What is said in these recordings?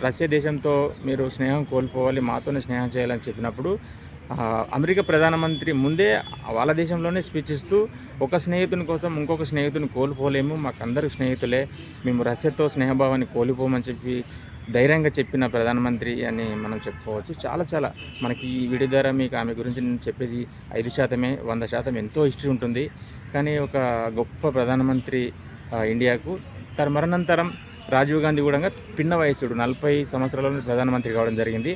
Russia దేశంతో మీరు స్నేహం కోల్పోవాలి, మాతోనే స్నేహం చేయాలని చెప్పినప్పుడు అమెరికా ప్రధానమంత్రి ముందే వాళ్ళ దేశంలోనే స్పీచ్ ఇస్తూ ఒక స్నేహితుని కోసం ఇంకొక స్నేహితుని కోల్పోలేము, మాకందరూ స్నేహితులే, మేము రష్యాతో స్నేహభావాన్ని కోల్పోమని చెప్పి ధైర్యంగా చెప్పిన ప్రధానమంత్రి అని మనం చెప్పుకోవచ్చు. చాలా మనకి ఈ వీడియో ద్వారా మీకు ఆమె గురించి నేను చెప్పేది 5%, 100% ఎంతో హిస్టరీ ఉంటుంది. కానీ ఒక గొప్ప ప్రధానమంత్రి ఇండియాకు. తన మరణానంతరం రాజీవ్ గాంధీ కూడా పిన్న వయసుడు 40 సంవత్సరాలలో ప్రధానమంత్రి కావడం జరిగింది.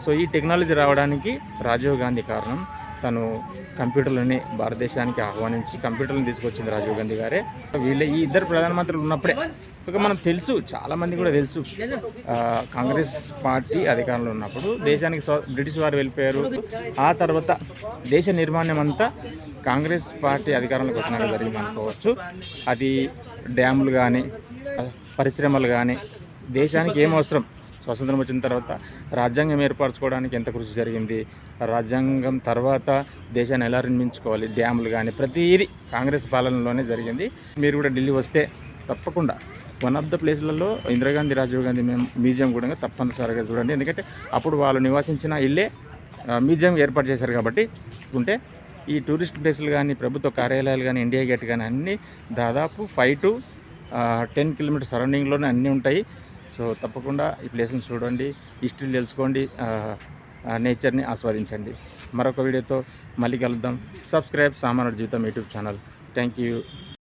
సో ఈ టెక్నాలజీ రావడానికి రాజీవ్ గాంధీ కారణం. తను కంప్యూటర్లని భారతదేశానికి ఆహ్వానించి కంప్యూటర్లను తీసుకొచ్చింది రాజీవ్ గాంధీ గారే. ఈ ఇద్దరు ప్రధానమంత్రులు ఉన్నప్పుడే మనం తెలుసు, చాలామంది కూడా తెలుసు, కాంగ్రెస్ పార్టీ అధికారంలో ఉన్నప్పుడు దేశానికి బ్రిటిష్ వారు వెళ్ళిపోయారు. ఆ తర్వాత దేశ నిర్మాణం అంతా కాంగ్రెస్ పార్టీ అధికారంలోకి వచ్చినాక జరిగింది అనుకోవచ్చు. అది డ్యాములు కానీ పరిశ్రమలు కానీ దేశానికి ఏం అవసరం, స్వతంత్రం వచ్చిన తర్వాత రాజ్యాంగం ఏర్పరచుకోవడానికి ఎంత కృషి జరిగింది, రాజ్యాంగం తర్వాత దేశాన్ని ఎలా నిర్మించుకోవాలి, డ్యాములు కానీ ప్రతిదీ కాంగ్రెస్ పాలనలోనే జరిగింది. మీరు కూడా ఢిల్లీ వస్తే తప్పకుండా వన్ ఆఫ్ ద ప్లేస్లలో ఇందిరాగాంధీ రాజీవ్ గాంధీ మ్యూజియం కూడా తప్పనిసరిగా చూడండి. ఎందుకంటే అప్పుడు వాళ్ళు నివాసించిన ఇల్లే మ్యూజియం ఏర్పాటు చేశారు కాబట్టి. ఉంటే ఈ టూరిస్ట్ ప్లేసులు కానీ ప్రభుత్వ కార్యాలయాలు కానీ ఇండియా గేట్ కానీ అన్నీ దాదాపు 5 to 10 కిలోమీటర్ సరౌండింగ్లోనే అన్నీ ఉంటాయి. సో తప్పకుండా ఈ ప్లేస్ని చూడండి, హిస్టరీ తెలుసుకోండి, నేచర్ని ఆస్వాదించండి. మరొక వీడియోతో మళ్ళీ కలుద్దాం. సబ్స్క్రైబ్ సామాన్యుడి జీవితం యూట్యూబ్ ఛానల్. Thank you.